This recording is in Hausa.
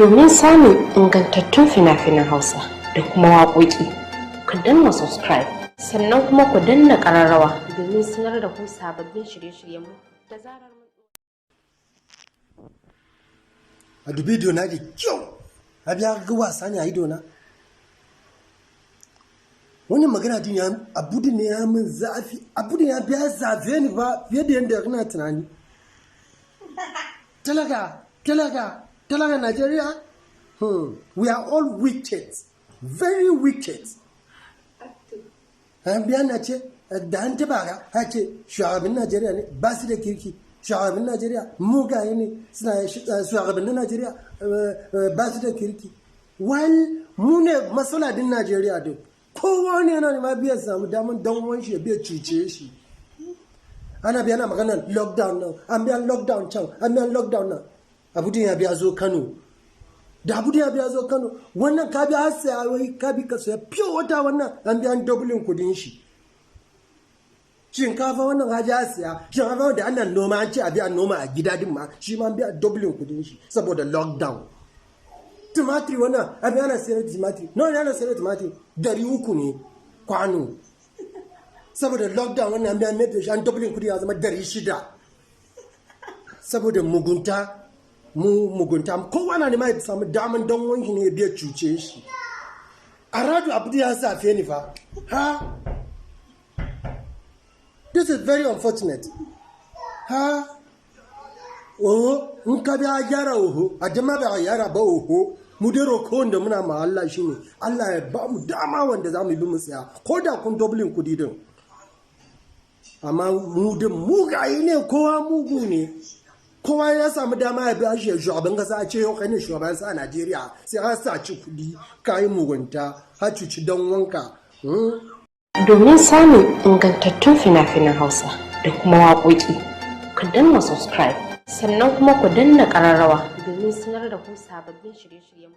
Domin samun ingantattun fina-finan Hausa da kuma waƙoƙi, ku danna subscribe sannan kuma ku danna ƙararrawa domin sanar da ku sababbin shirye-shiryenmu da zarar mun a dubi idona da kyau a biya ga wasa ne a idona. Wannan magana din ya abu ne ya min zafi, abu ne ya biya zafe ni ba fiye da yadda kana tunani. Talaga Nigeria, we are all wicked, very wicked. An biya na ce da an taba ga ha ce shugaban Najeriya ne ba su da kirki, shugaban Najeriya mugaye ne, suna shugaban Najeriya ba su da kirki. Wani mu ne masaladin Najeriya din, kowa ne yana ma biya samu daman dan uwan shi ya biya cuce shi. Ana biya na magana lockdown nan, an biya lockdown can, an biya lockdown nan. Abu din ya biya zo Kano. Da abu din ya biya zo Kano, wannan ka biya har sai wai ka bi ka saya fiye wata wannan an biya dublin kudin shi. Shinkafa wannan ka ji har saya, shinkafa da ana noma an ce a biya noma a gida din ma, shi ma an biya dublin kudin shi saboda lockdown. Tumatiri wannan a biya na sayar da tumatiri, nawa ne ana sayar da tumatiri? 300 ne kwano. Saboda lockdown wannan an biya mai da shi an dublin kudi ya zama 600. Saboda mugunta kowa na nema ya samu daman don wanki ne ya biya cuce shi. A radu abu ya zafe ni fa. Ha? This is very unfortunate. Ha? Oho, in ka biya gyara oho, a jama ba yara ba oho. Mu dai roko wanda muna ma Allah shine Allah ya ba mu dama wanda za mu bi mu tsaya, ko da kun dublin kudi din. Amma mu din mugaye ne, kowa mugu ne. Kowa ya samu dama ya biya shi shugaban kasa a ce yau kai ne shugaban sa a Najeriya, sai har sa ci kudi kayi mugunta har cuci dan wanka. Domin samun ingantattun fina-finan Hausa da kuma waƙoƙi, ku danna subscribe sannan kuma ku danna ƙararrawa domin sanar da ku sababbin shirye-shiryenmu.